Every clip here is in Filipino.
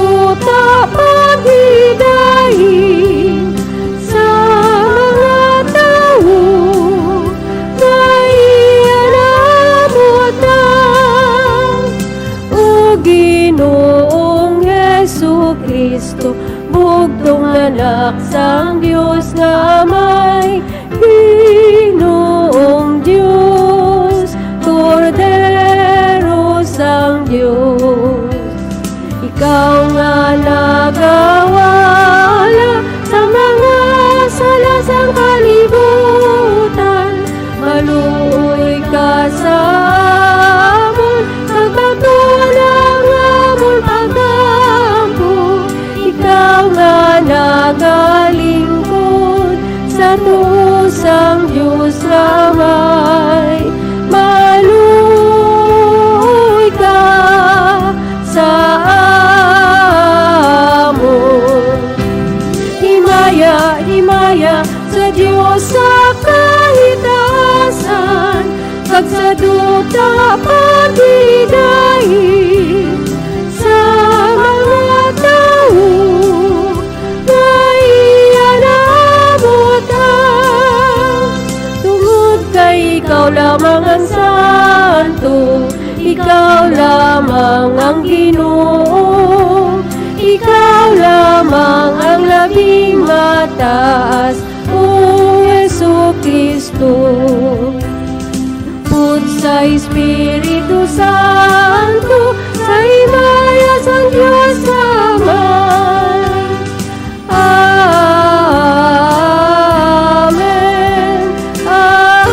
duta paghidain sa mga tao na ianamutan. O Ginoong Jesu-Kristo, bugtong anak sang Diyos nga Amay, Ginoong Diyos, Kordero sang Diyos. Ikaw nga nagawala sa mga sala sang kalibutan, maluoy ka sa amon, nagbaton ang amon pagdampo. Ikaw nga nagalingkod sa tusang Diyos ramay, maluoy ka sa amon. Himaya, himaya sa Diyos sa kahitasan, kag sa duta paghidain sa mga tao na ianamutan. Tungod kay ikaw lamang ang santo, ikaw lamang ang Ginoo, ikaw lamang ang labing mataas, o Jesu-Kristo. Pud sa Espiritu Santo, sa himaya sang Diyos Amay. Amen. Amen.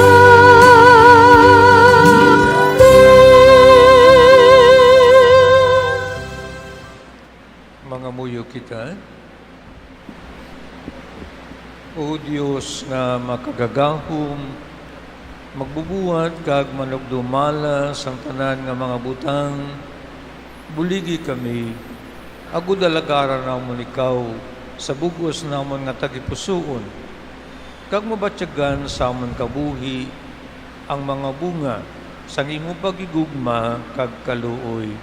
Mga muyo kita, O Diyos nga makagagahom, magbubuhat kag manugdumala sang tanan nga mga butang, buligi kami, agud alagaran namon ikaw, sa bugos namon nga tagipusoon, kag mabatyagan sa amon kabuhi, ang mga bunga, sang imo pagigugma kag kaluoy.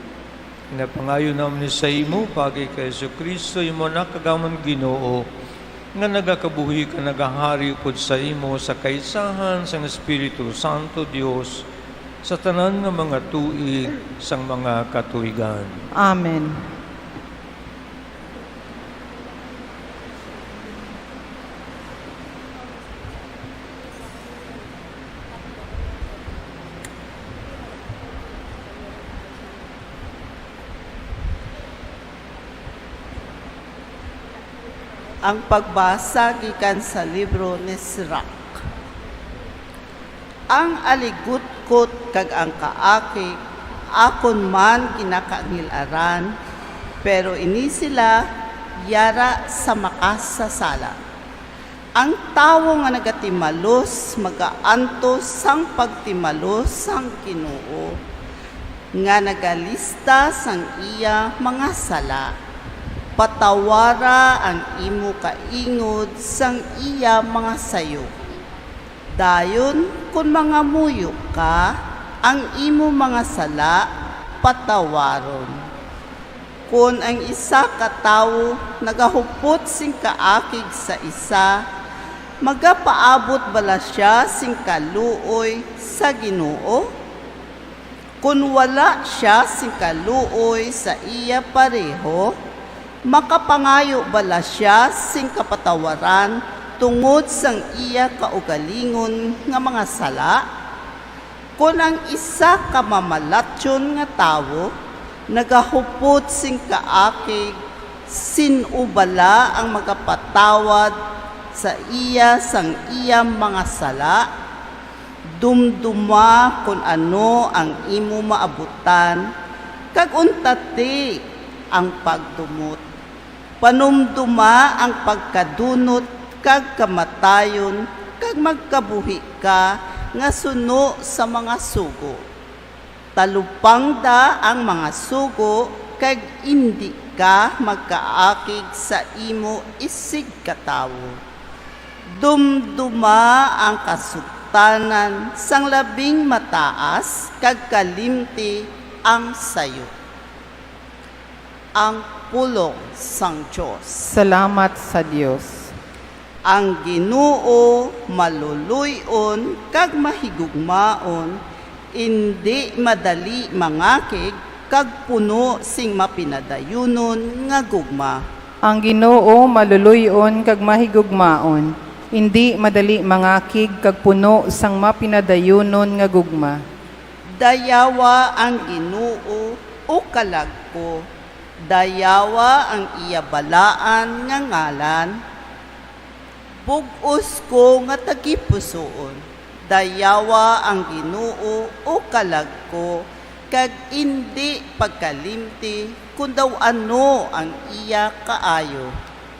Inapangayo namin sa imo, pagi kay Jesu-Kristo, imo nakagamon Ginoo, nga nagakabuhi ka nagahari pod sa imo sa kaisahan sang Espiritu Santo Dios sa tanan nga mga tuig sang mga katuigan. Amen. Ang pagbasa gikan sa libro ni Sirach. Ang aligutkot kag ang kaakig, akon man ginakaangilaran, pero ini sila yara sa makasasala. Ang tawo nga nagatimalos, magaantos sang pagtimalos sang Ginoo, nga nagalista sang iya mga sala. Patawara ang imo kaingod sang iya mga sayo. Dayon, kung mga muyo ka, ang imo mga sala, patawaron. Kung ang isa katawo nagahupot sing kaakig sa isa, magapaabot bala siya sing kaluoy sa Ginoo? Kung wala siya sing kaluoy sa iya pareho, makapangayo bala siya sing kapatawaran tungod sang iya kaugalingon nga mga sala? Kung ang isa kamamalatyon nga tawo nagahupot sing kaakig, sino bala ang magapatawad sa iya sang iya mga sala? Dumduma kung ano ang imo maabutan, kag untati ang pagdumot. Panumduma ang pagkadunot kag kamatayon, kag magkabuhi ka nga suno sa mga sugo. Talupang da ang mga sugo, kag indi ka magkaakig sa imo isig katawo. Dumduma ang kasuktanan sang labing mataas, kag kalimti ang sayo. Ang pulong sang Diyos. Salamat sa Dios. Ang Ginoo maluluyon kag mahigugmaon, indi madali mangakig kag puno sing mapinadayunon nga gugma. Ang Ginoo maluluyon kag mahigugmaon, hindi madali mangakig kag puno sang mapinadayunon nga gugma. Dayawa ang Ginoo o kalagko, dayawa ang iya balaan nga ngalan. Bug-os ko nga tagipusoon, dayawa ang Ginoo o kalagko, kag indi pagkalimti kung daw ano ang iya kaayo.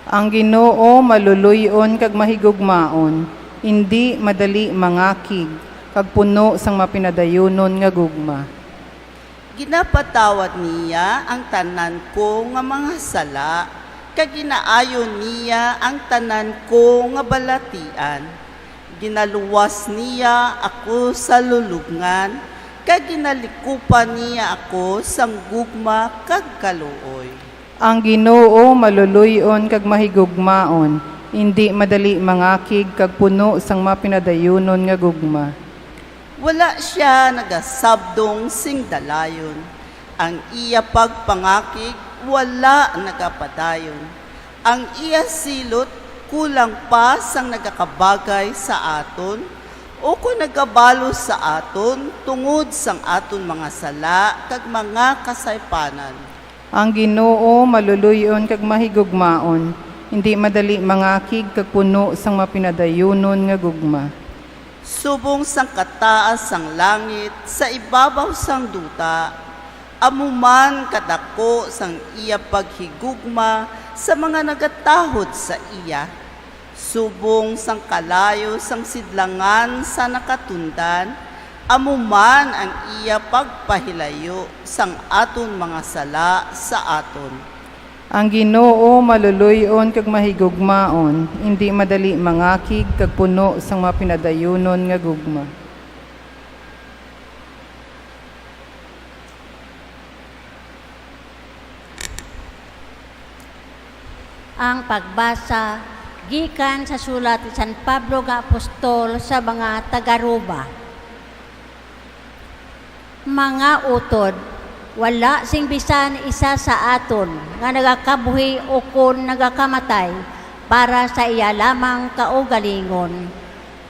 Ang Ginoo maluluyon kag mahigugmaon, hindi madali mangakig kag puno sang mapinadayunon nga gugma. Ginapatawad niya ang tanan ko nga mga sala, kag ginaayon niya ang tanan ko nga balatian. Ginaluwas niya ako sa lulubngan, kag ginalikupan niya ako sang gugma kag kaluoy. Ang Ginoo maluluyon kag mahigugmaon, hindi madali mangakig kag puno sang mapinadayunon nga gugma. Wala siya nagasabdong sing dalayon. Ang iya pagpangakig wala nagapadayon. Ang iya silot kulang pa sang nagakabagay sa aton, o kung nagabalo sa aton tungod sang aton mga sala kag mga kasaypanan. Ang Ginoo maluluyon kag mahigugmaon, hindi madali mangakig kag puno sang mapinadayunon nga gugma. Subong sang kataas sang langit sa ibabaw sang duta, amuman kadako sang iya paghigugma sa mga nagatahod sa iya. Subong sang kalayo sang sidlangan sa nakatundan, amuman ang iya pagpahilayo sang aton mga sala sa aton. Ang Ginoo maluluyon kag mahigugmaon, hindi madali mangakig kag puno sang mapinadayunon nga gugma. Ang pagbasa gikan sa sulat ni San Pablo nga apostol sa mga taga-Roma. Mga utod, wala sing bisan isa sa aton nga nagakabuhi o kun nagakamatay para sa iya lamang kaugalingon.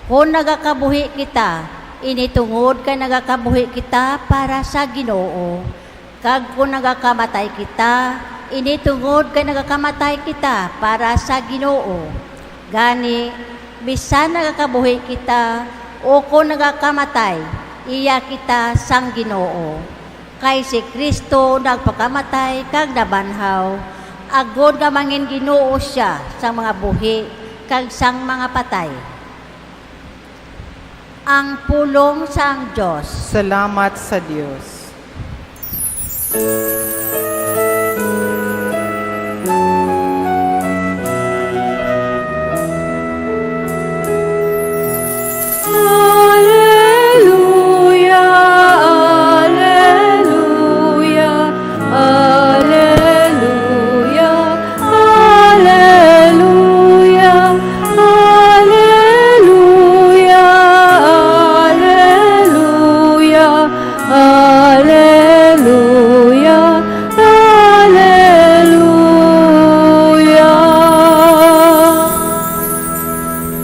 Kung nagakabuhi kita, initungod kay nagakabuhi kita para sa Ginoo. Kag kung nagakamatay kita, initungod kay nagakamatay kita para sa Ginoo. Gani, bisan nagakabuhi kita o kung nagakamatay, iya kita sang Ginoo. Kay si Kristo nagpakamatay kag nabanhaw, agod nga mangin Ginoo siya sa mga buhi kag sang mga patay. Ang pulong sang Diyos. Salamat sa Dios.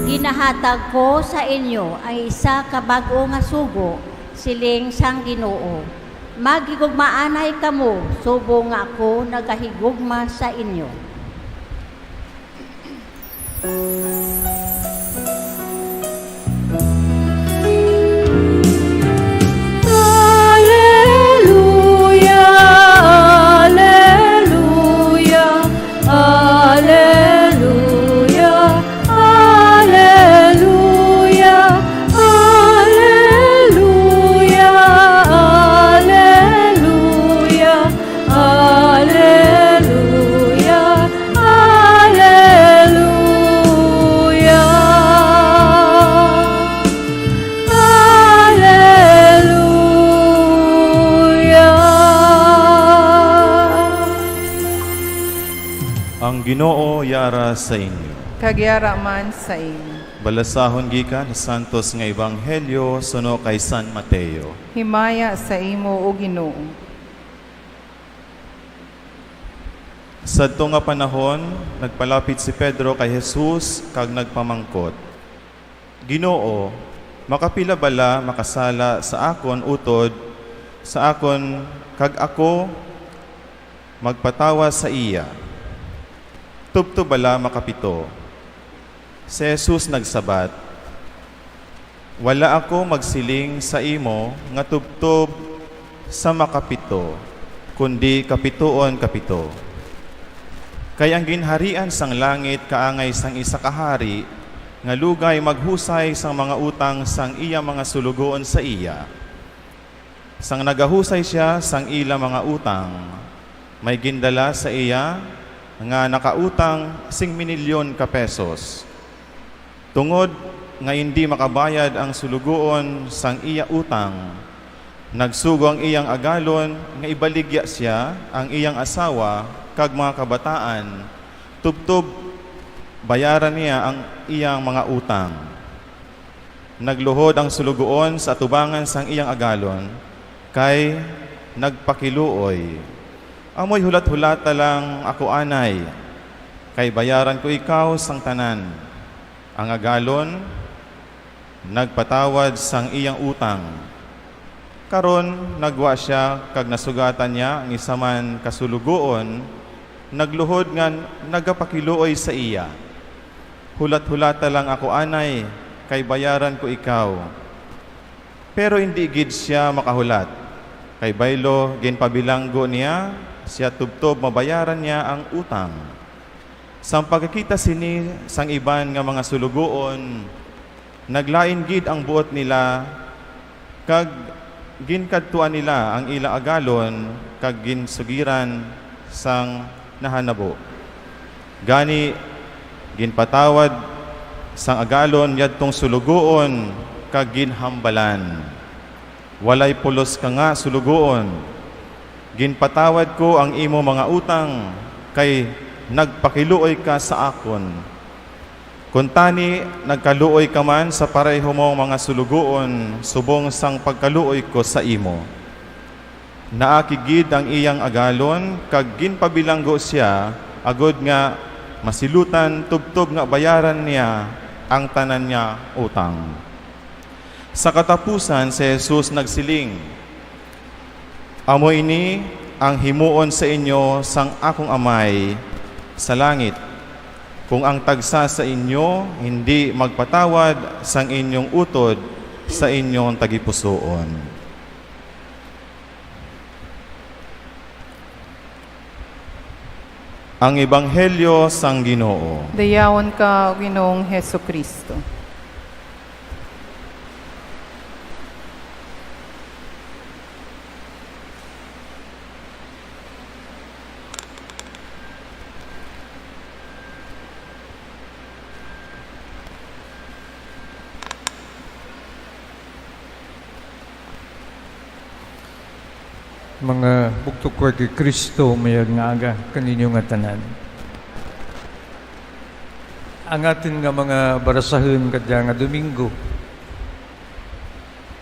Ginahatag ko sa inyo ay isa ka bag-o nga sugo, siling sang Ginoo. Maghigugmaanay kamo, subo nga ako nagahigugma sa inyo. Ang Ginoo yara sa inyo. Kagyara man sa inyo. Balasahon gikan sa Santos nga Ebanghelyo suno kay San Mateo. Himaya sa imo o Ginoo. Sadto nga panahon, nagpalapit si Pedro kay Jesus kag nagpamangkot. Ginoo, makapila bala makasala sa akon utod sa akon kag ako magpatawa sa iya. Tubto bala makapito. Si Jesus nagsabat, wala ako magsiling sa imo nga tubtob sa makapito, kundi kapituon kapito. Kay ang ginharian sang langit kaangay sang isa kahari, nga lugay maghusay sang mga utang sang iya mga sulugoon sa iya. Sang nagahusay siya sang ila mga utang, may gindala sa iya nga nakautang 5 milyon ka pesos. Tungod nga hindi makabayad ang sulugoon sang iya utang, nagsugo ang iyang agalon nga ibaligya siya ang iyang asawa kag mga kabataan, tubtob bayaran niya ang iyang mga utang. Nagluhod ang sulugoon sa atubangan sang iyang agalon, kay nagpakiluoy. Amoy hulat-hulata lang ako anay, kay bayaran ko ikaw sang tanan. Ang agalon, nagpatawad sang iyang utang. Karon, nagwa siya, kag nasugatan niya ang isaman kasulugoon, nagluhod nga nagapakiluoy sa iya. Hulat-hulata lang ako anay, kay bayaran ko ikaw. Pero hindi gid siya makahulat. Kay baylo, ginpabilanggo niya, siya tubtob mabayaran niya ang utang. Sang pagkakita sini sang iban nga mga sulugoon, naglain gid ang buot nila, kag ginkadtuan nila ang ilang agalon, kag ginsugiran sang nahanabo. Gani, ginpatawad sang agalon yadtong sulugoon, kag ginhambalan. Walay pulos ka nga sulugoon. Ginpatawad ko ang imo mga utang, kay nagpakiluoy ka sa akon. Kuntani, nagkaluoy ka man sa pareho mong mga sulugoon, subong sang pagkaluoy ko sa imo. Naakigid ang iyang agalon, kag ginpabilanggo siya, agod nga masilutan, tubtob nga bayaran niya ang tanan niya utang. Sa katapusan, si Jesus nagsiling, amo ini ang himuon sa inyo sang akong amay sa langit. Kung ang tagsa sa inyo hindi magpatawad sang inyong utod sa inyong tagipusoon. Ang Ebanghelyo sang Ginoo. Dayaon ka, o Ginoong Heso Kristo. Mga bugtukwer kay Kristo mayag nga aga kaninyo nga tanan. Ang atin nga mga barasahon kadya nga Domingo,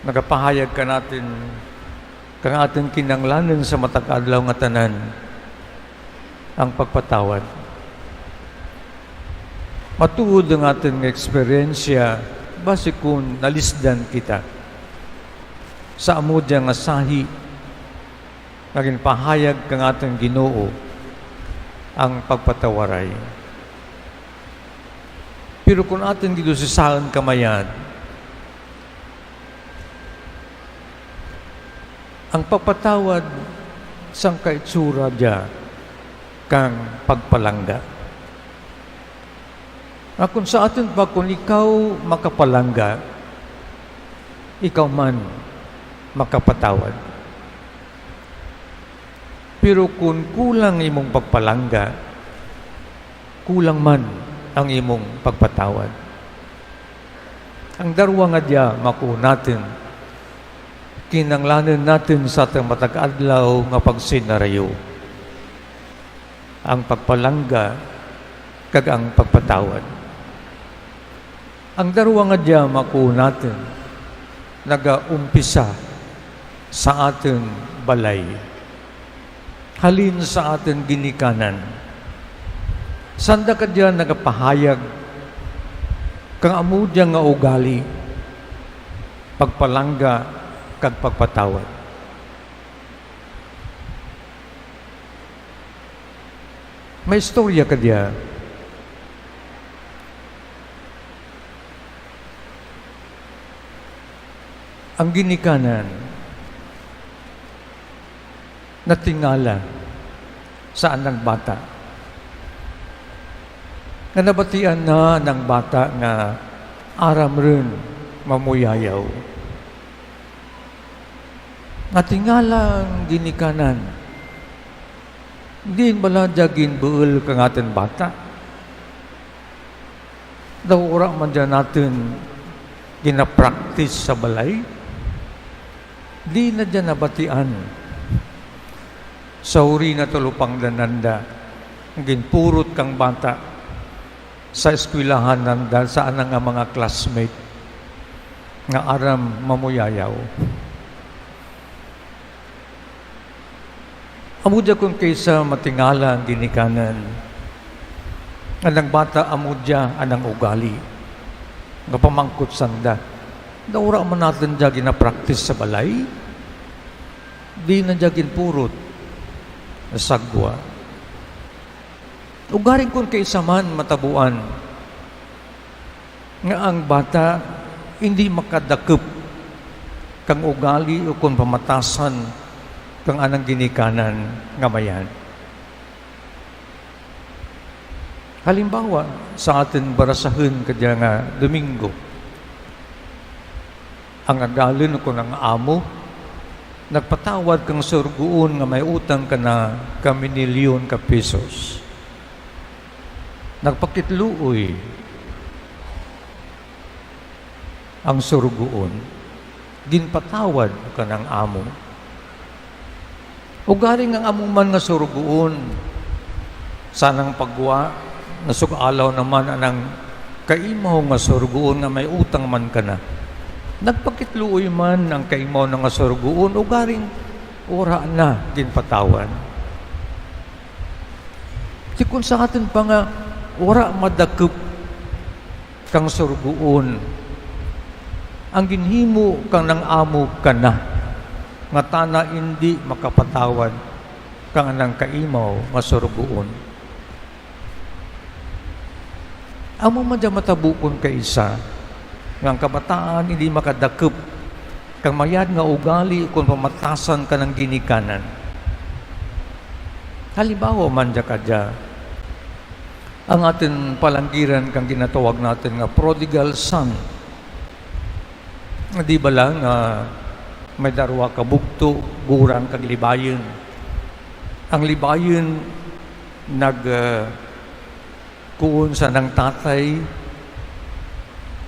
nagapahayag ka natin kang atin kinanglanan sa matag-adlaw nga tanan ang pagpatawad. Matuod ang atin nga eksperyensya base kung nalisdan kita sa amudya nga sahi naging pahayag kang ating Ginoo ang pagpatawaray. Pero kung atin dito si saan kamayan, ang pagpatawad sang kaitsura diya kang pagpalangga. Kung sa atin pa, kung ikaw makapalangga, ikaw man makapatawad. Pero kung kulang imong pagpalangga, kulang man ang imong pagpatawad. Ang darwa nga diya, makuha natin, kinanglanan natin sa atang matag-adlaw nga pagsinarayo. ang pagpalangga kag ang pagpatawad. Ang darwa nga diya makuha natin nagaumpisa sa ating balay. Halin sa ating ginikanan. Sanda ka diya nagapahayag kang amo diya nga ugali, pagpalangga kag pagpatawad. May istorya ka diya. Ang ginikanan natingala sa anang bata. Nga nabatian na ng bata nga aram rin mamuyayaw. Natingala ang ginikanan. Hindi bala dyan buol kang atin bata. Daw ura man dyan natin ginapractice sa balay. Di na dyan nabatian. Sa uri na tulupang dananda, ginpurot kang bata sa eskwelahan nanda saan nga mga classmate nga aram mamuyayaw. Amudya kung kaysa matingala ang ginikanan, anang bata amudya anang ugali, nga pamangkot sanda. Daura man natin dya ginapractice sa balay, di na dya ginpurot na sagwa. Ugaring kung kaysa man matabuan, nga ang bata hindi makadakip kang ugali o kung pamatasan kang anang ginikanan nga mayan. Halimbawa, sa atin barasahin kadya nga Domingo, ang agalin ko ng amo, nagpatawad kang surguon nga may utang ka na kaminilyon ka pesos. Nagpakitluoy ang surguon, ginpatawad ka ng amo. Ugaring ang amuman nga surguon, sanang pagwa, nasugalaw naman anang kaimaw nga surguon nga may utang man ka na. Nagpakitluoy man ang kaimaw nga surguon, ugaring ora na ginpatawan. Di kung sa atin pa nga, ora madakip kang surguon, ang ginhimo kang nang amo ka na, nga tana hindi makapatawad kang anang kaimaw nga surguon. Amo man dyan matabukon ka isa, nga ang kabataan hindi makadakip kang mayad nga ugali kung pamatasan ka ng ginikanan. Halimbawa man dyan ka dyan, ang ating palanggiran kang ginatawag natin nga prodigal son. Di ba lang may darwa ka bugto, gurang kag libayon. Ang libayon kuon sa nang tatay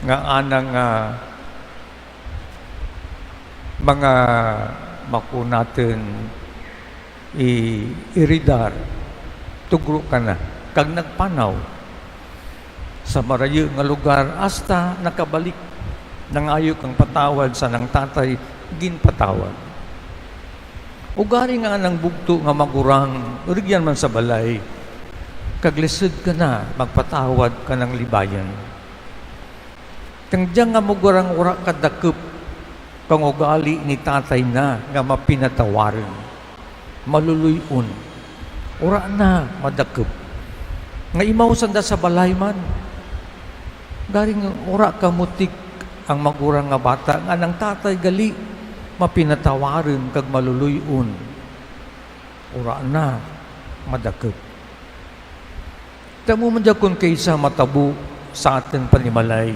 nga anang mga maku natin iridar tugro ka na kag nagpanaw sa marayo nga lugar hasta nakabalik nangayo kang patawad sa nang tatay ginpatawad. Ugari nga nang bugto nga magurang urigyan man sa balay kaglisod ka na magpatawad ka ng libayan. Kang diyan nga magurang ura kadakip kang ugali ni tatay na nga mapinatawaran maluluyon ura na madakip nga imaw sanda sa balay man garing ura kamutik ang magurang nga bata nga nang tatay gali mapinatawaran kag maluluyon ura na madakip. Tamo man dyan kung kaysa matabu sa ating panimalay.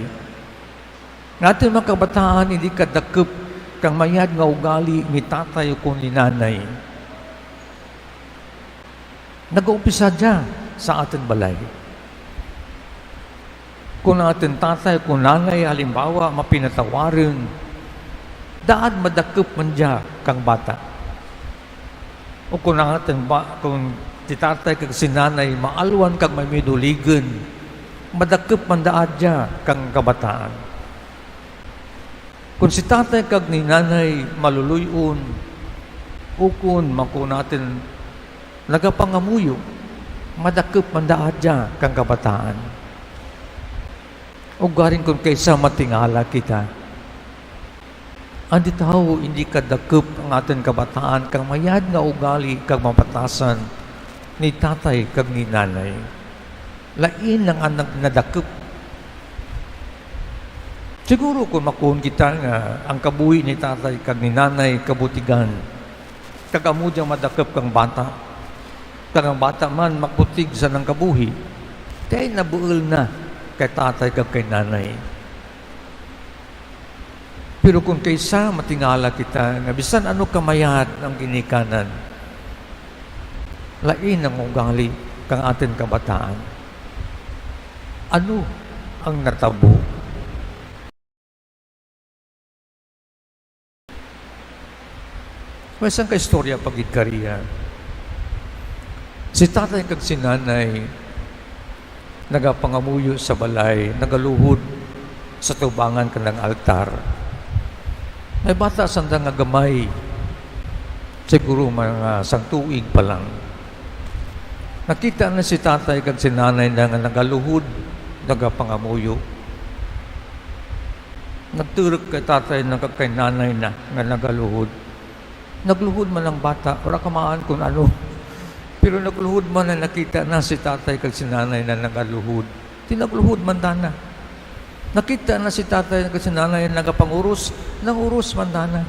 Natin mga kabataan, hindi kadakip kang mayad nga ugali ni tatay o kung ni nanay. Nag-uumpisa dyan sa ating balay. Kung ating tatay, kung nanay, halimbawa, mapinatawarin, daan madakip man dyan kang bata. O kung ating kung ti tatay kag sinanay maalwan kag may miduligen, madakep mandaadya kang kabataan. Kung si tatay kag ni nanay maluluyon, ukon mako natin nagapangamuyo, madakep mandaadya kang kabataan. Ugarin kung kaysa matingala kita, andi tao hindi kadakep ang ating kabataan kang mayad nga ugali kag mapatasan ni tatay kag ni nanay. Lain ang anak nadakep. Siguro kung makuon kita nga ang kabuhi ni tatay kag ni nanay kabutigan, kag amo diyang madakep kang bata, kag ang bata man makutig sa nang kabuhi, kaya nabuol na kay tatay kag kay nanay. Pero kung kaysa matingala kita nga bisan ano kamayad ang ginikanan, lain ang ugali kang atin kabataan. Ano ang natabo? May isang kaistorya pagid kariya. Si tatay kag si nanay nagapangamuyo sa balay, nagaluhod sa tubangan kanang altar. May bata sanda nga gamay, siguro mga sangtuig pa lang. Nakita na si tatay kag si nanay na nga nagaluhod, nagapangamuyo. Nagturok kay tatay na kag kay nanay na nga nagaluhod. Nagluhod man ang bata, wala kamaan kung ano. Pero nagluhod man na nakita na si tatay kag si nanay na nagaluhod. Tinagluhod man dana. Nakita na si tatay kag si nanay na nagapanguros, nanguros man dana.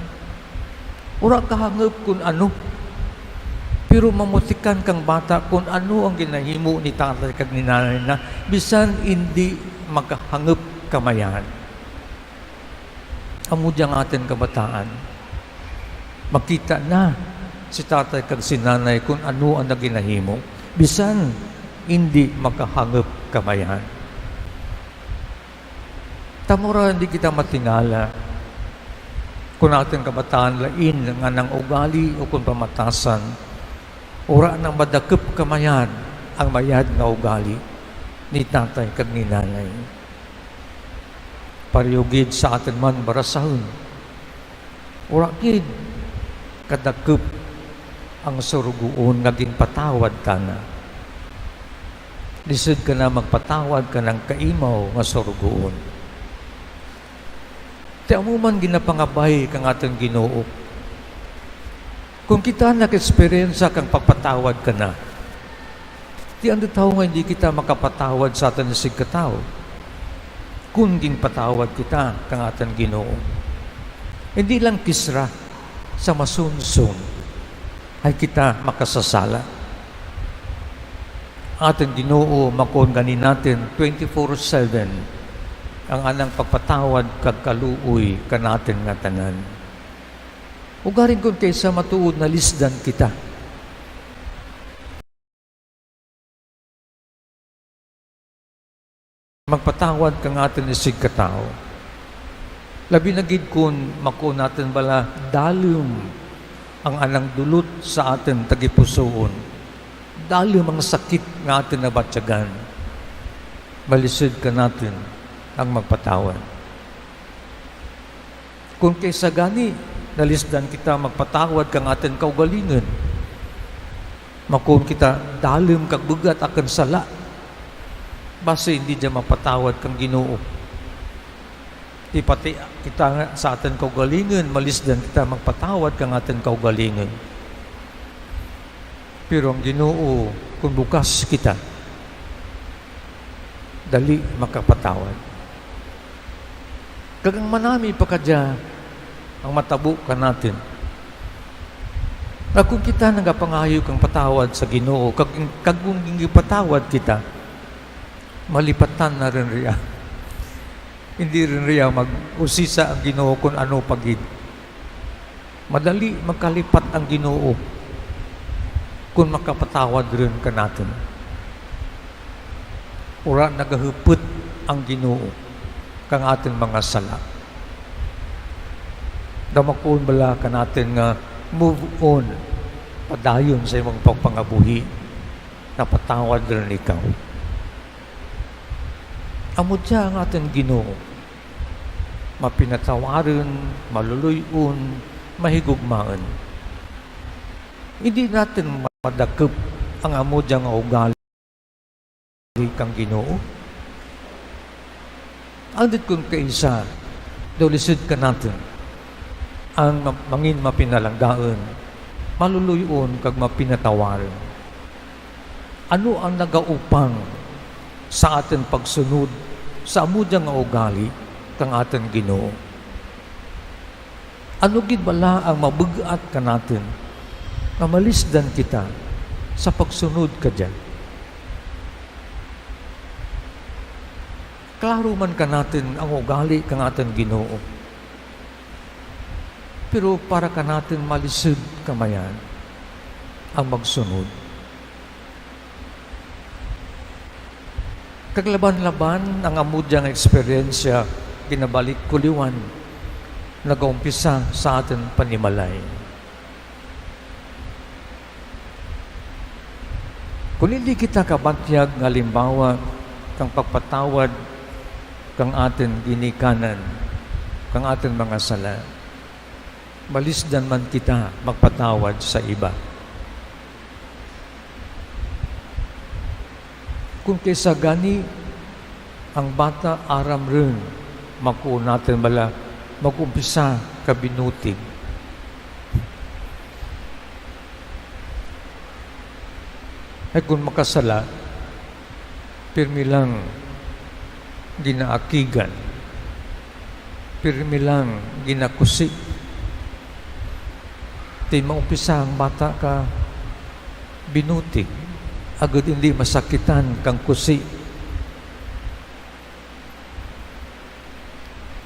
Ura kahangop kung ano. Pero mamutikan kang bata kung ano ang ginahimo ni tatay kag ni nanay na bisan hindi makahangop kamayan. Amo diyang atin kabataan. Makita na si tatay kag si nanay kung ano ang naginahimo bisan hindi makahangop kamayan. Tamura hindi kita matingala kung ating kabataan lain nga nang ugali o kung pamatasan, ura nang madakep kamayan ang mayad nga ugali ni tatay kag ni nanay. Pariyugid sa atin man barasahon, ura gid kadakep ang surugoon nga ginpatawad ka na. Lisod ka na magpatawad ka ng kaimaw nga surugoon. Ti amuman ginapangabay kang ating Ginoo. Kung kita nag-experience kang pagpatawad ka na, di ang tao nga hindi kita makapatawad sa atin sig katao. Kung ginpatawad kita kang ating Ginoo. Hindi lang kisra sa masunsun ay kita makasasala. Ating Ginoo makon ganin natin 24/7 ang anang pagpatawad kag kaluoy kanatin nga tanan. Ugarin kung kaysa matuod na lisdan kita. Magpatawad kang atin isig katao. Labi na gid kun mako natin bala dalum ang anang dulot sa atin tagipusoon. Dalum ang sakit nga atin nabatyagan. Malisod ka natin ang magpatawad. Kung kaysa gani nalisdan kita magpatawad kang atin kaugalingon, makon kita dalum kag bugat akan sala base hindi dyan mapatawad kang Ginoo. Di pati kita nga sa atin kaugalingon, malisdan kita magpatawad kang atin kaugalingon. Pero ang Ginoo, kung bukas kita, dali makapatawad. Kagang manami pa kadya ang matabo ka natin. Kung kita nagapangayo kang patawad sa Ginoo, kag kung patawad kita, malipatan na rin riya. Hindi rin riya mag-usisa ang Ginoo kung ano pagid. Madali magkalipat ang Ginoo kung makapatawad rin ka natin. Ura nagahupot ang Ginoo kang ating mga sala. Damakon bala ka natin nga move on padayon sa imong pagpangabuhi napatawad rin ikaw. Amod siya ang ating Ginoo, mapinatawaran, maluluyon, mahigugmaan. Hindi natin madakip ang amod siya nga ugali kang Ginoo. Ang dit kung kaisa, dolisid ka natin, ang mangin mapinalanggaan, maluluyon kag mapinatawaran. Ano ang nagaupang sa ating pagsunod sa amudya nga ugali kang ating Ginoo? Ano gid bala ang mabugat ka natin na malisdan kita sa pagsunod ka dyan? Klaro man ka natin ang ugali kang ating Ginoo, pero para ka natin malisod kamayan ang magsunod. Kaglaban-laban ang amudyang eksperyensya, ginabalik kuliwan, nag-umpisa sa atin panimalay. Kung hindi kita kabatyag ng halimbawa kang pagpatawad kang atin ginikanan, kang atin mga sala, malisdan man kita magpatawad sa iba. Kung kaysa gani, ang bata aram rin, makuun natin bala, mag-umpisa kabinutig. Ay kung makasala, pirmi lang ginaakigan, pirmi lang ginakusi. Di maumpisa ang bata ka binutig, agad hindi masakitan kang kusi.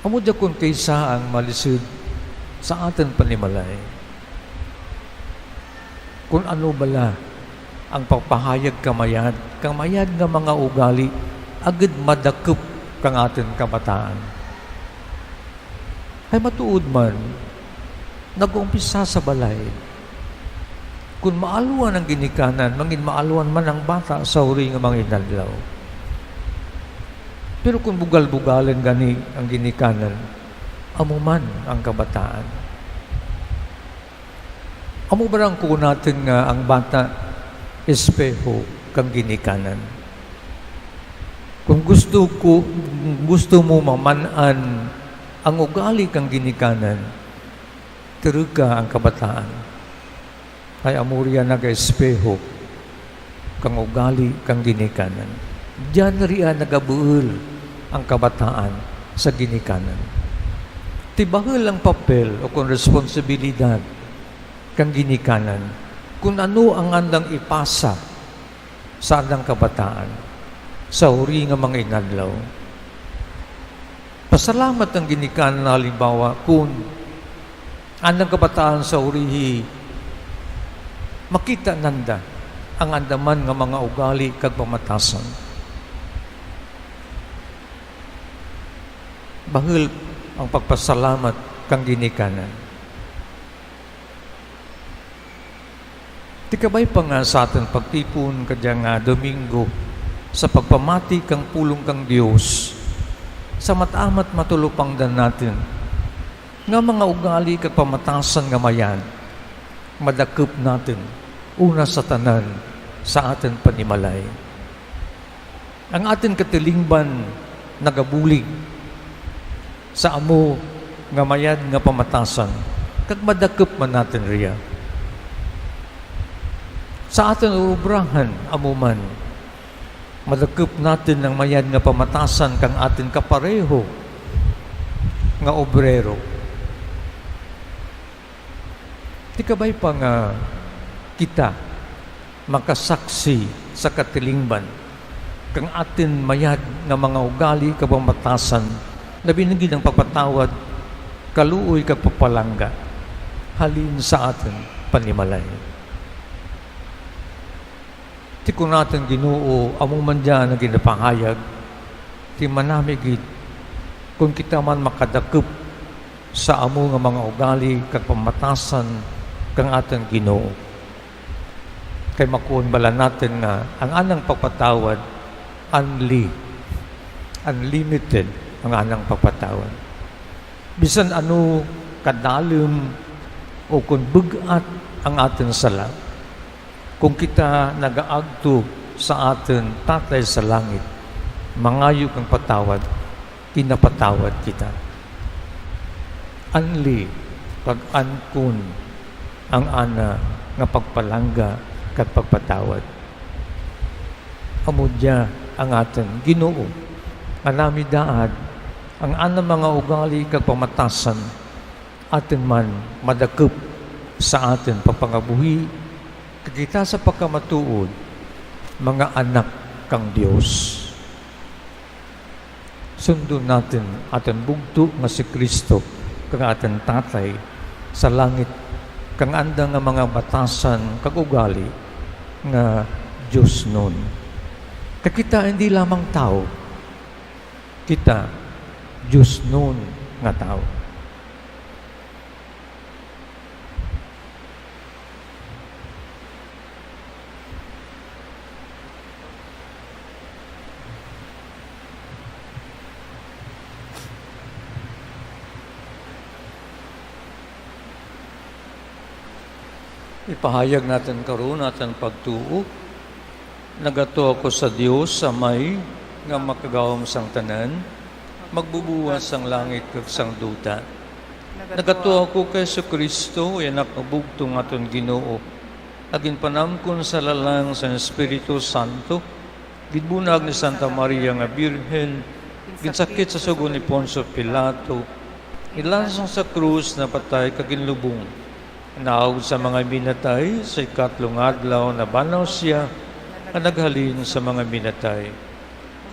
Amudya kung kaysa ang malisod sa atin panimalay. Kung ano bala ang pagpahayag kamayad nga mga ugali, agad madakip kang atin kabataan. Ay matuod man, nag-umpisa sa balay. Kung maaluan ang ginikanan, mangin maaluan man ang bata sa uri ng mga inadlaw. Pero kung bugal-bugalan gani ang ginikanan, amuman ang kabataan. Amo barang ko natin nga ang bata espeho kang ginikanan. Kung gusto mo mamanan ang ugali kang ginikanan, tiruga ang kabataan. Ay amurya nag-espeho kang ugali kang ginikanan. Diyan riyan nagabuol ang kabataan sa ginikanan. Tibahul ang papel o kung responsibilidad kang ginikanan kung ano ang andang ipasa sa andang kabataan sa uri nga mga inadlaw. Pasalamat ang ginikanan na halimbawa kung andang kabataan sa urihi makita nanda ang andaman nga mga ugali kag pamatasan. Bahul ang pagpasalamat kang ginikanan. Tikabay pa nga sa ating pagtipon kadya nga Domingo sa pagpamati kang pulong kang Diyos sa mataamat matulupang dan natin nga mga ugali kag pamatasan nga mayan madakip natin una sa tanan sa atin panimalay. Ang atin katilingban nagabulig sa amo nga mayad nga pamatasan kag madakip man natin riya. Sa atin ubrahan amuman madakip natin ang mayad nga pamatasan kang atin kapareho nga obrero. Di kabay pa nga kita makasaksi sa katilingban kang atin mayad nga mga ugali kapamatasan na binigyan ng pagpatawad kaluoy kag papalangga halin sa atin panimalay. Ti kung natin Ginoo among man diyan na ginapahayag ti manamigid kung kita man makadakip sa amo nga mga ugali kag pamatasan kang ating Ginoo. Kay makuon bala natin nga ang anang pagpatawad unlimited ang anang pagpatawad. Bisan ano kadalim o kung bugat ang atin sala, kung kita nagaagto sa atin Tatay sa langit, mangayog ang patawad, pinapatawad kita. Anli pag-ankon ang ana nga pagpalangga kat pagpatawad. Amudya ang atin Ginoo, anami daad ang ana mga ugali kag pamatasan atin man madakep sa atin pagpangabuhi kita sa pagkamatuod mga anak kang Dios. Sundon natin atin bugto nga si Kristo kang atin Tatay sa langit kang anda nga mga batasan kag ugali nga Diyos nun. Kita hindi lamang tao, kita Diyos nun nga tao. Ipahayag natin karon natin pagtuo. Nagato ako sa Dios sa may nga makagawom sang tanan, magbubuwas sang langit kag sang duta. Nagato ako kay Kristo, anak nga bugtong aton Ginoo. Agin panamkon sa lalang sa Espiritu Santo, gidbunag ni Santa Maria nga Birhen, ginsakit sa sugo ni Poncio Pilato, ilansang sa krus na patay kag ginlubong. Naawd sa mga minatay, sa ikatlong adlaw na banaw siya, ang naghalin sa mga minatay.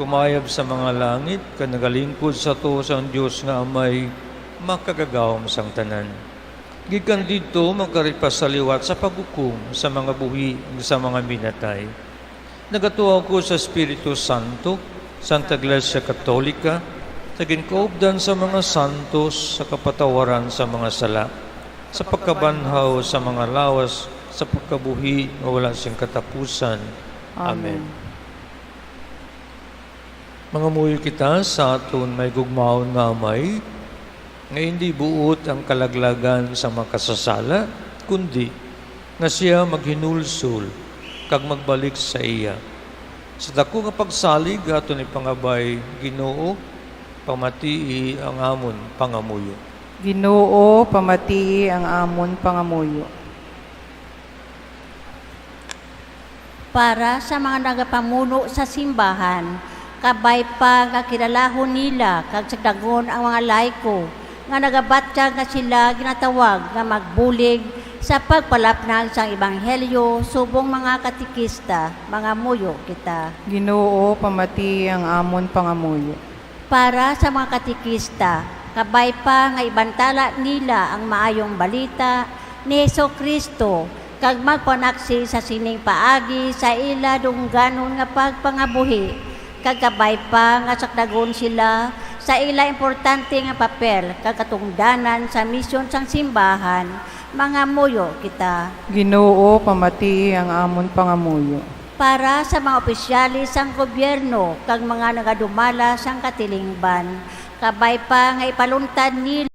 Kumayab sa mga langit, ka nagalingkod sa to sa Diyos nga amay, makagagawom sang tanan. Gikan dito, magkaripasaliwat sa paghukom sa mga buhi sa mga minatay. Nagatuwa ko sa Espiritu Santo, Santa Iglesia Katolika, sa ginkaubdan sa mga santos, sa kapatawaran sa mga sala, sa pagkabanhaw sa mga lawas, sa pagkabuhi na wala siyang katapusan. Amen. Mga muyo kita sa aton may gugmaon nga amay, nga hindi buot ang kalaglagan sa makasasala, kundi nga siya maghinulsol, kag magbalik sa iya. Sa dako nga pagsalig, aton ipangabay, Ginoo, pamatii ang amon pangamuyo. Ginoo, pamatii ang amon pangamuyo. Para sa mga nagapamuno sa simbahan, kabay pa nga kinalahon nila kag sagdagon ang mga laiko nga nagabatya nga sila ginatawag nga magbulig sa pagpalapnag sang ebanghelyo subong mga katikista, mga muyo kita. Ginoo, pamatii ang amon pangamuyo. Para sa mga katikista, kabay pa nga ibantala nila ang maayong balita ni Jesucristo kag magpanaksi sa sining paagi sa ila dungganon nga pagpangabuhi kag kabay pa nga sakdagon sila sa ila importante nga papel kag katungdanan sa misyon sang simbahan, mga muyo kita. Ginoo, pamatii ang amon pangamuyo. Para sa mga opisyalis sang gobyerno kag mga nagadumala sang katilingban, kabay pa nga ipaluntad nila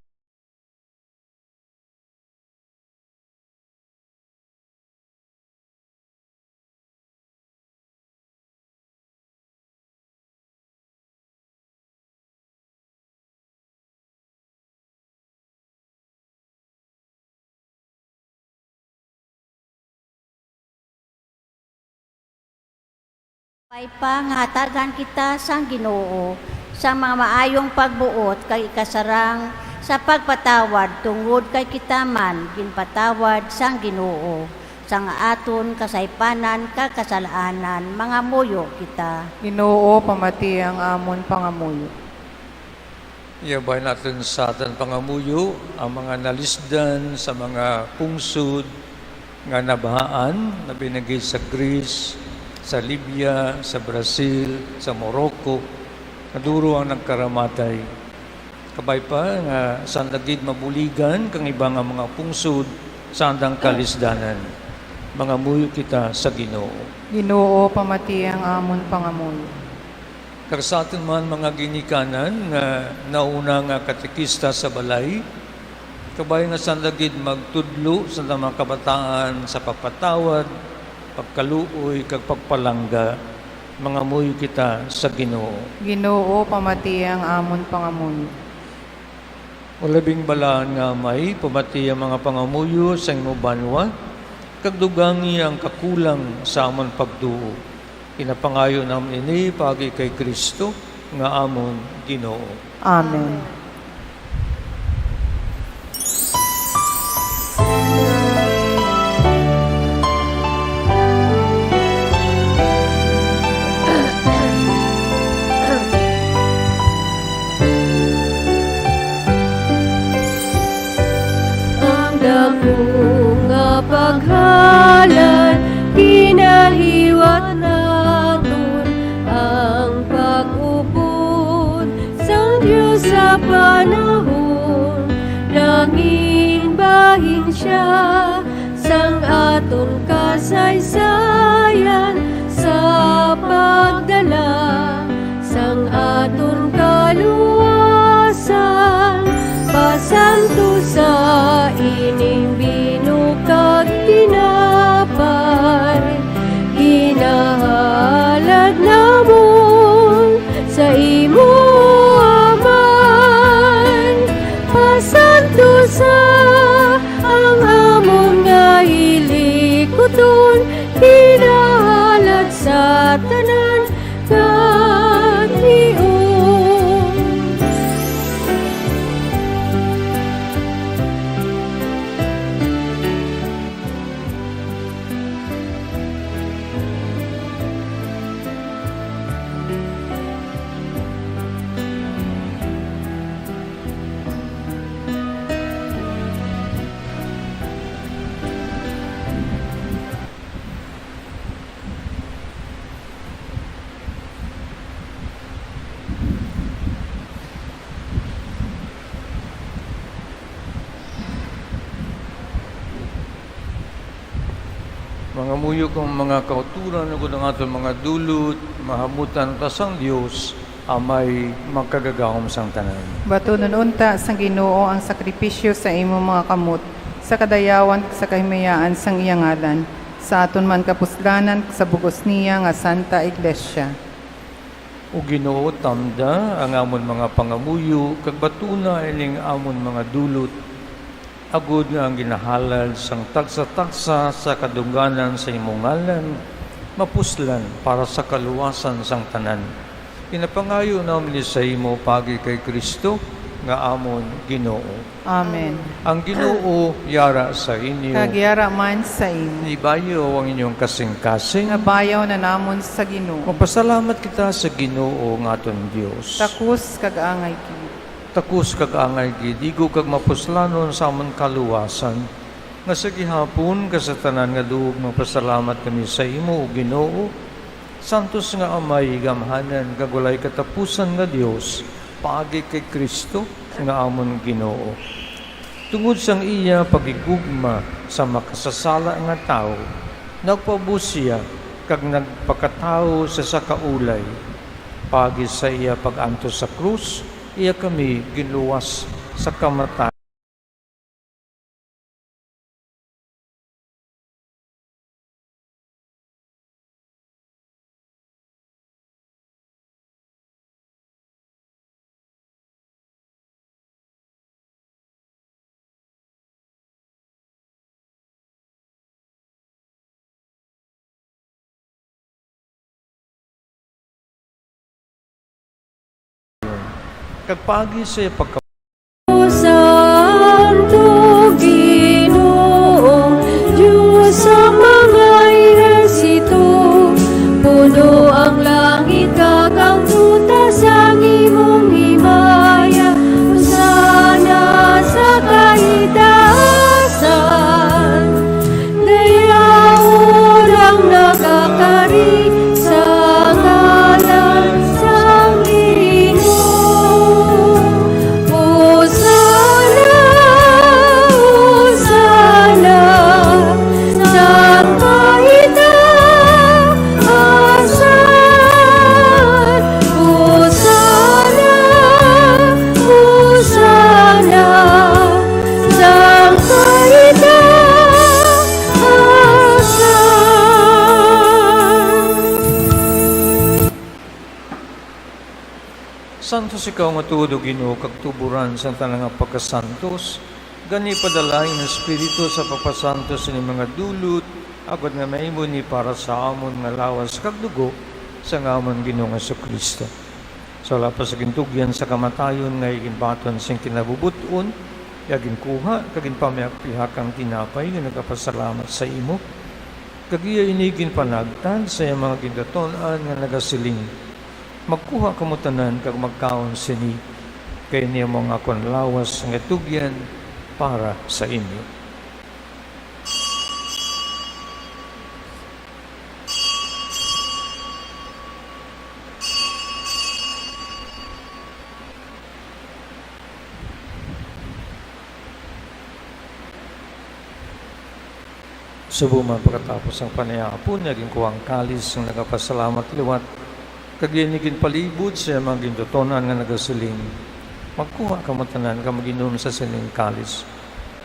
pa nga hatagan kita sang Ginoo sa mga maayong pagbuot kay ikasarang sa pagpatawad tungod kay kita man ginpatawad sang Ginoo sa nga aton kasaypanan kasalaanan, mga muyo kita. Ginoo, pamatii ang amon pangamuyo. Iyabay natin sa atin pangamuyo ang mga nalisdan sa mga pungsod nga nabahaan na binigay sa Greece, sa Libya, sa Brazil, sa Morocco, naduro ang nagkaramatay. Kabay pa nga sandagid mabuligan kang iba nga mga pungsod sa andang kalisdanan. mga muyo kita sa Ginoo. Ginoo, pamati ang amon pangamuyo. Kag sa atin man mga ginikanan nga nauna nga katekista sa balay, kabay nga sandagid magtudlo sa mga kabataan sa pagpatawad, pagkaluoy, kag pagpalangga, mga muyo kita sa Ginoo. Ginoo, pamati ang amon pangamuyo. O labing balaan nga may, pamati ang mga pangamuyo sa imo banwa, kag dugangi ang kakulang sa amon pagduo. Pinapangayo namin ini pagi kay Kristo nga amon Ginoo. Amen. Ang dako nga paghalan, kinahiwat naton ang pag-upod sang Diyos sa panahon. Nangin bahin siya sang aton kasaysayan sa pagdala sang aton kaluwasan. Pasanto sa ining binukag tinapay, ginahalad namon sa imo amay. Pasanto sa ang amon nga hilikoton, ginahalad sa tanan kagnion. Mga muyo kong mga kauturan ug ang aton mga dulot, mahamutan ta sang Dios amay magkagagahom sang tanan. Batunon unta sang Ginoo ang sakripisyo sa imo mga kamot, sa kadayawan sa kahimayaan sang iyang ngalan, sa aton man kapuslanan sa bugos niya nga Santa Iglesia. O Ginoo tamda ang amon mga pangamuyo kag batuna ining amon mga dulot. Agud nga ang ginahalal sang tagsa-tagsa sa kadungganan sa imong ngalan, mapuslan para sa kaluwasan sang tanan. Pinapangayo namin sa imo pagi kay Kristo nga amon Ginoo. Amen. Ang Ginoo yara sa inyo. Kagyara man sa imo. Ibayo ang inyong kasing-kasing. Nabayaw na namon sa Ginoo. Magpasalamat kita sa Ginoo nga aton Dios. Takus kag angay ki. Takus kag angay gid, igo kag mapuslanon sa amon kaluwasan. Nga sa gihapon kasatanan nga duog magpasalamat kami sa imo, Ginoo. Santos nga amay gamhanan kag walay katapusan nga Dios, paagi kay Kristo nga amon Ginoo. Tungod sang iya pagigugma sa makasasala nga tao, nagpabusya kag nagpakatao sa sakaulay. Pagi sa iya pag-antos sa krus, iya kami giluwas sa kamatayan. Kag pagi sa pagka Santo Ginoo, Diyos sa mga ehersito, puno ang langit kag ang tuta sa imong himaya. Hosana sa kahitaasan, dayaon ang nakakari sa ngalan sang Ginoo. Santos ikaw nga tudo Ginoo kag tuburan sa tanang nga pagkasantos. Gani padalain ng Espiritu sa pagpasantos ni mga dulot, agad nga maimo ni para sa amon nga lawas kag dugo sa ngamon Ginoo nga Kristo. Sa lapas sa gintugyan sa kamatayon nga iginbaton sing kinabubuton, yagin kuha kagin pamiak-pihakang tinapay nga nagapasalamat sa imo. Kagiya inigin panagtan sa mga gindaton-an nga nagasiling. Magkuha kamutanan kag magkaon sini kay niya mga kon lawas nga tugyan para sa inyo. Subuma pagkatapos ang panayapon, naging kuwang kalis ng nagapasalamat liwat, kaginigin palibod sa mga gindotonan nga nagasiling. Magkuha ka matanan ka maginom sa sining kalis.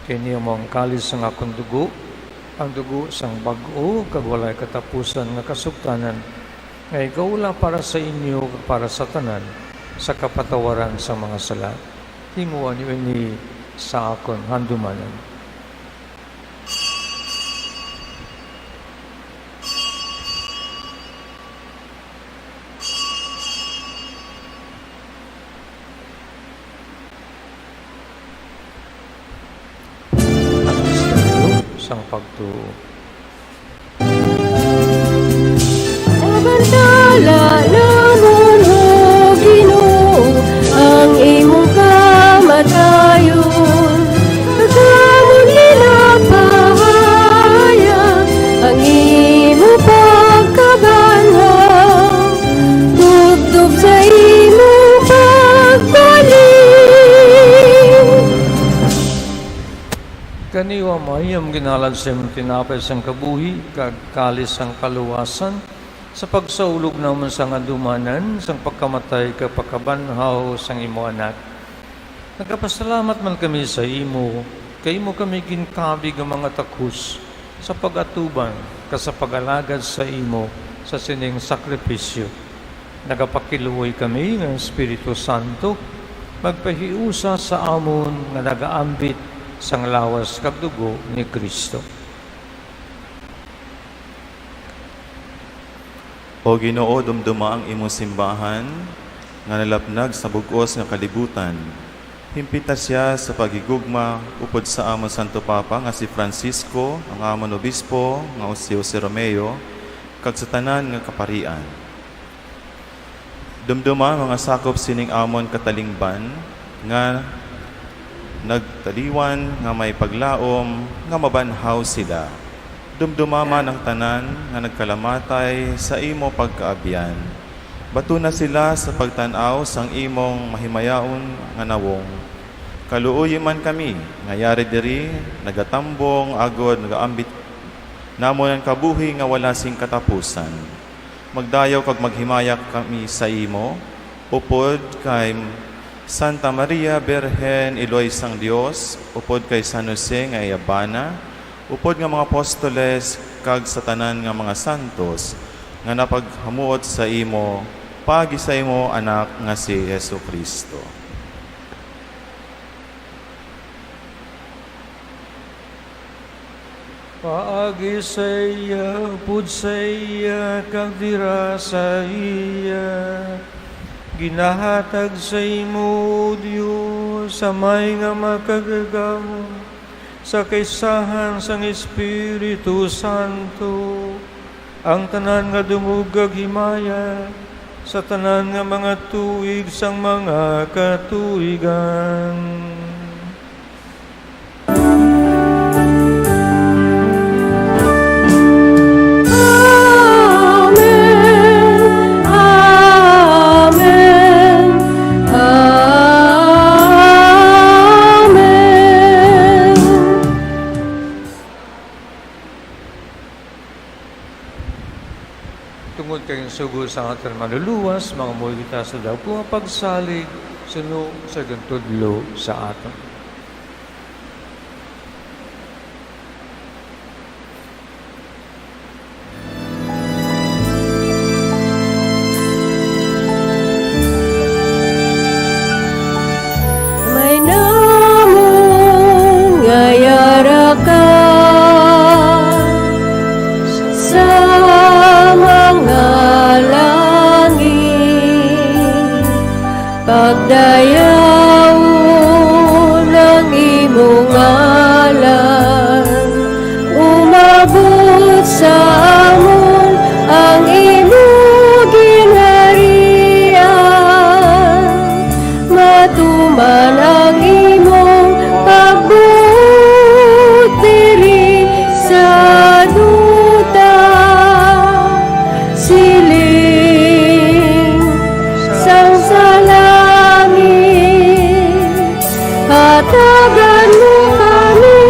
Kaya niya mo ang kalis ng akong dugo, ang dugo sang bag-o, kagwalay katapusan nga kasugtanan, nga igawla para sa inyo, para sa tanan, sa kapatawaran sa mga sala. Tinguan niyo ni sa akon handumanan. Sang pagtuo. Abantala namon ho Ginoo ang imong kamatayon. Kagamon nila pahayag ang imong pagkabanhaw. Tubtub sa imong pagbalik. Kaniwa mayam ginalan sa imong tinapay sang kabuhi, kag kalis sang kaluwasan, sa pagsaulog naman sang adumanan, sang pagkamatay kag pagkabanhaw sang imo anak. Nagapasalamat man kami sa imo, kay imo kami ginkabig ang mga takus, sa pag-atuban, ka sa pag-alagad sa imo, sa sining sakripisyo. Nagapakiluoy kami ng Espiritu Santo, magpahiusa sa amon nga nagaambit sang lawas kag dugo ni Kristo. O Ginoo, dumduma ang imong simbahan nga nalapnag sa bug-os nga kalibutan. Himpita siya sa paghigugma upod sa amon Santo Papa nga si Francisco, ang amon obispo nga si Jose Romeo, kag sa tanan nga kaparian. Dumduma mga sakop sining amon katalingban nga nagtaliwan nga may paglaom nga mabanhaw sila. Dumdumaman ang tanan nga nagkalamatay sa imo pagkaabyan. Bato na sila sa pagtanaw sang imong mahimayaon nga nawong. Kaluoy man kami nga yari diri nagatambong agod nagaambit namon ang kabuhi nga wala sing katapusan. Magdayaw kag maghimayak kami sa imo upod kay Santa Maria Birhen Iloy sang Dios, upod kay San Jose nga Iabana, upod nga mga apostoles kag sa tanan nga mga santos nga napaghamuot sa imo pagi sa imo anak nga si Jesucristo. Paagi sa iya, pud sa iya, kag dira sa iya, ginahatag sa imo, Diyos, sa may nga makagagamo, sa kaisahan sang Espiritu Santo, ang tanan nga dumugag himaya, sa tanan nga mga tuig sang mga katuigan. Tungod kayong sugo sa ating manluluwas, mga muwi kita sa daw po ang pagsalig, suno sa gantudlo sa atin. ka sa mga langit, pagdayaw ng imong ngalan, umabot sa amon ang imong ginharian, matuman ang imong pagbuot diri sa duta, siling sang sa langit, hatagan mo kami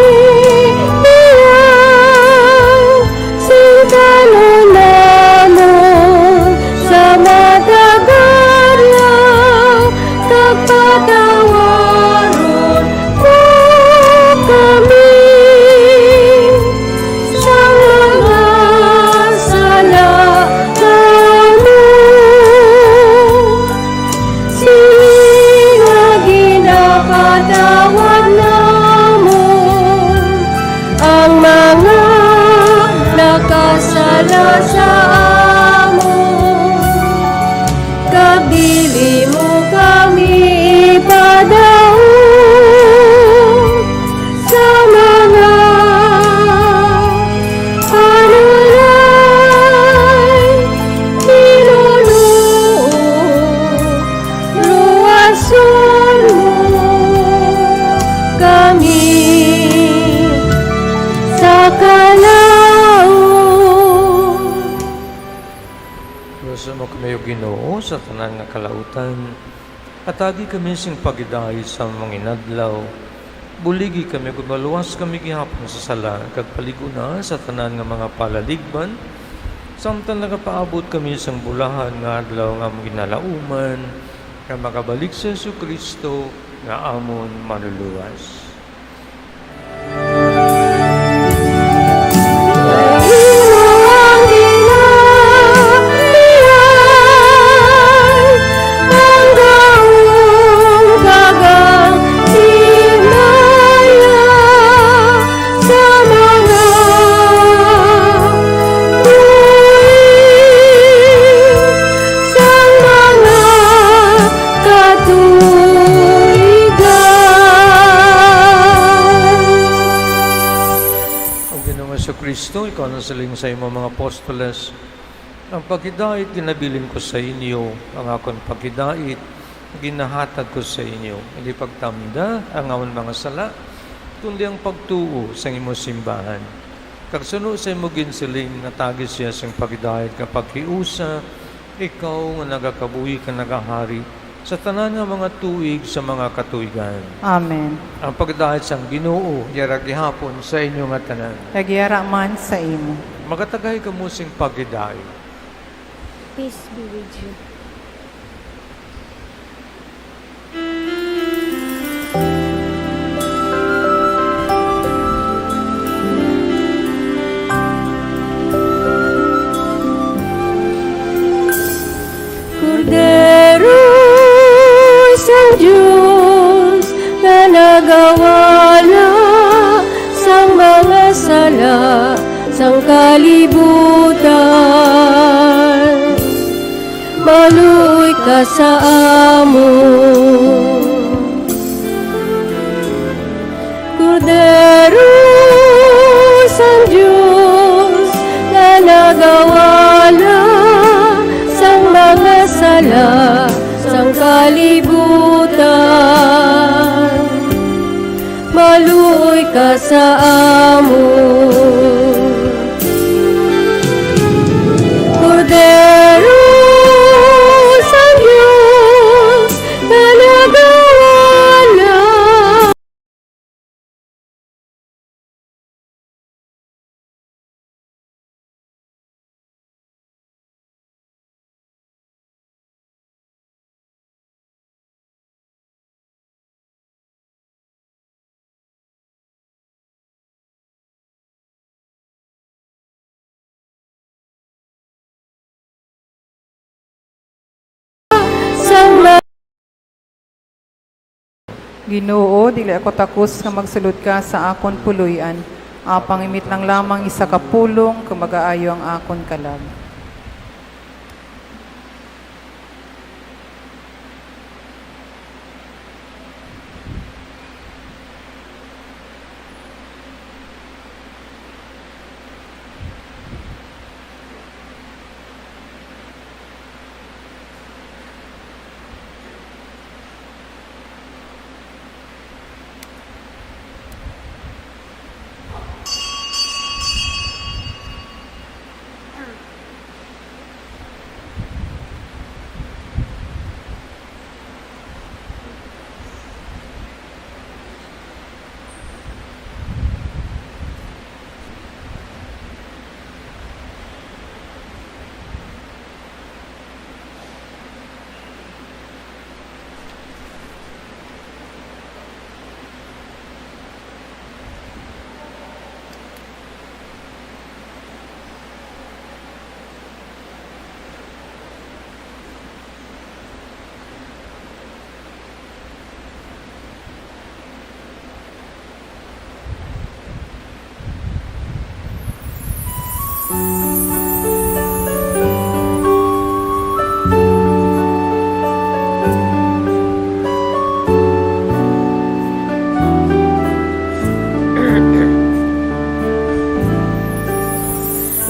diyan, singkanon namon sa matagaryaw, tagpatawaron mo kami sa mga sala mo. Sila ginapatawad namon ang mga nakasala sa amon, kabili mo kami ipadaog sa mga panulay, ninunuo, luwason mo kami sa kalaw. Gusto mo kami o Ginoo sa tanan nga kalautan, at agi kami sing pagidahi sa mga inadlaw. Buligi kami kung maluwas kami gihapon sa sala, kag paliguna sa tanan nga mga palaligban, samtang nagapaabot kami sang bulahan nga adlaw nga mga ginalauman, nga makabalik sa Jesucristo nga amon manuluwas. Kristo, ikaw na siling sa imo mga apostoles, ang pagkidait ginabilin ko sa inyo, ang akong pagkidait ginahatag ko sa inyo. Hindi pagtamda ang amon mga sala, kundi ang pagtuo sa imo simbahan. Kagsuno sa imo ginsiling, natagis siya sa pagkidait kapag hiusa, ikaw nga nagakabuhi ka nagahari sa tanan nga mga tuig sa mga katuigan. Amen. Ang pagdahit sang Ginoo, yara gihapon sa inyo nga tanan. Nagyara man sa imo. Magatagay ka mo sing pagdahit. Peace be with you. Cordero sa Diyos na nagawala sa mga sala sang kalibutan, maluoy ka sa amon. Cordero sa Diyos na nagawala sa mga sala sang kalibutan, maluoy ka sa amon. Cordero sa Diyos na nagawala. Ginoo, dili ako takos nga magsulod ka sa akon puloy-an. Apang imit lang lamang isa ka pulong, kumagaayo ang akon kalag.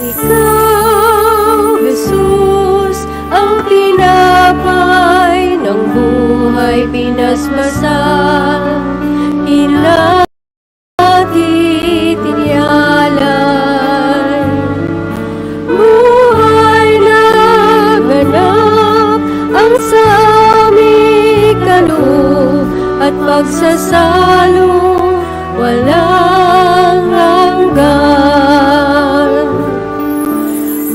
Ikaw, Jesus, ang tinapay ng buhay pinasmasan. Tinalay, buhay na ganap ang sami kaloob at pagsasalo walang hanggan.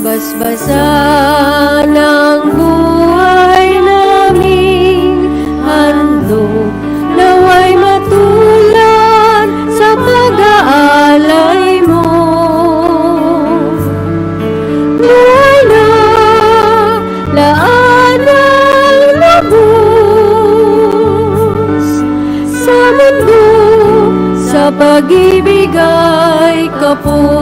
Basbasan ang buhay naming handog, naway matulad sa pag-aalay mo. Buhay na laan ng lubos sa mundo, sa pag-ibig ay kapos.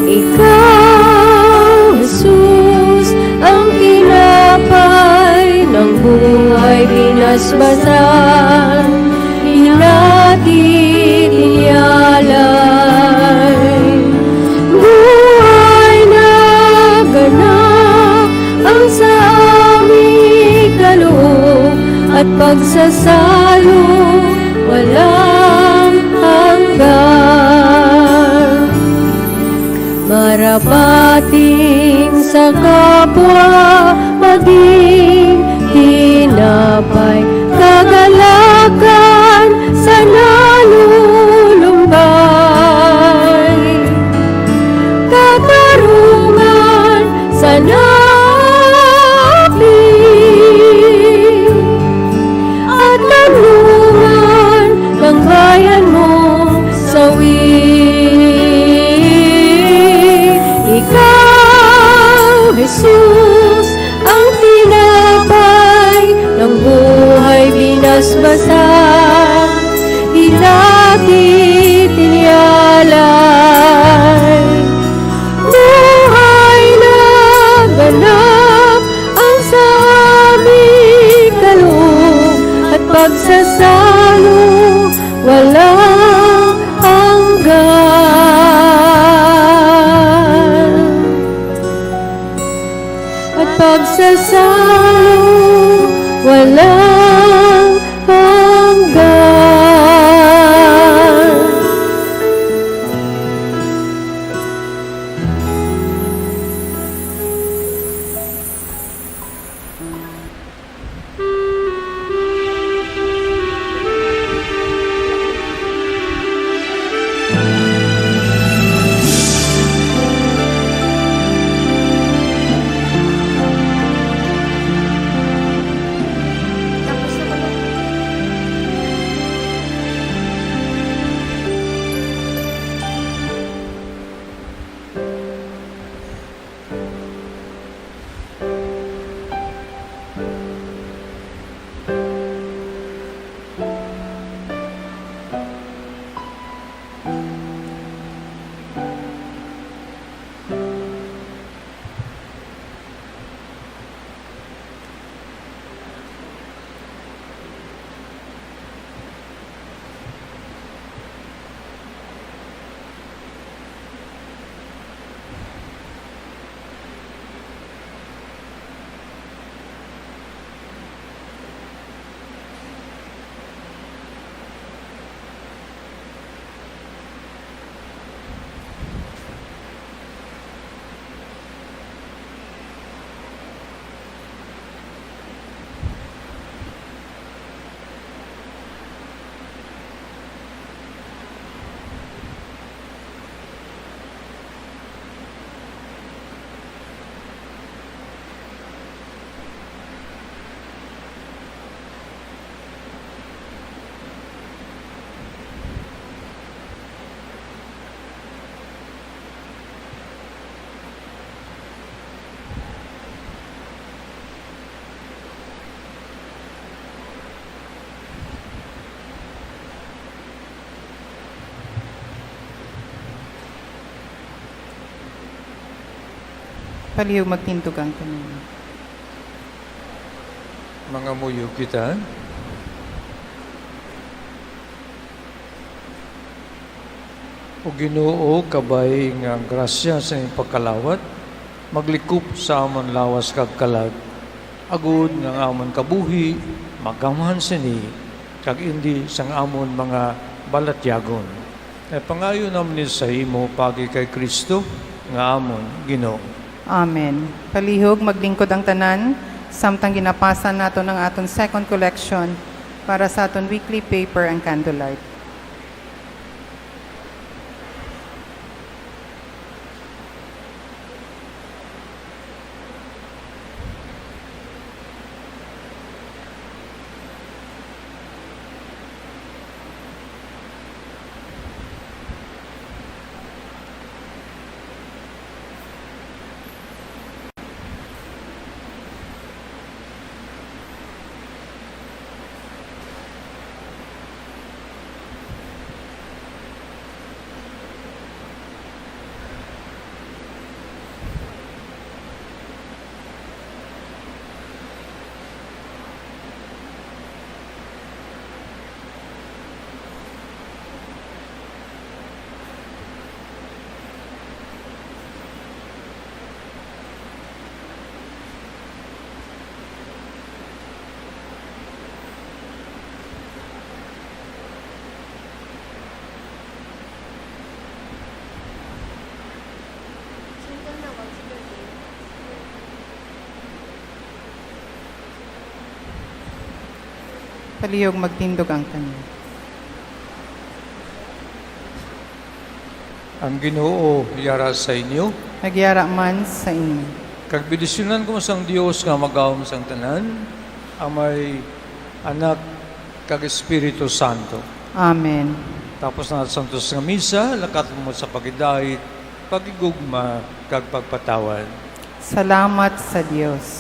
Ikaw, Jesus, ang tinapay ng buhay pinasbasan. Hinatid, inyalay, buhay na ganap ang sa aming kaloob at pagsasalo walang hanggan. Marapating sa kapwa, maging tinapay, kagalakan sa nalulumbay, katarungan sa napi, at tanungan ng bayan mong sawi. Ikaw, Jesus, ang tinapay ng buhay binasbasan. Hinatid, inyalay, buhay na ganap ang sa aming kaloob at pagsasalo walang hanggan. At pagsasalo walang hanggan. Tapos na Palihog magtindog ang tanan. Mga muyog kita. O Ginoo kabay nga grasya sa iyong pagkalawat, maglikop sa amon lawas kag kalag, agud nga amon kabuhi, magaman sini, kag indi sang amon mga balatyagon. E pangayo naman sa imo pagi kay Kristo, nga amon Ginoo. Amen. Palihog maglingkod ang tanan, samtang ginapasan nato ng aton second collection para sa aton weekly paper ang candlelight. Palihog magtindog ang tanan. Ang Ginoo yara sa inyo, Nagyara man sa inyo. kag bidisyonan ko sang Dios nga magawom sang tanan, ang may anak kag Espiritu Santo. Amen. Tapos na santos nga misa, lakat mo sa pagidait, pagigugma, kag pagpatawad. Salamat sa Diyos.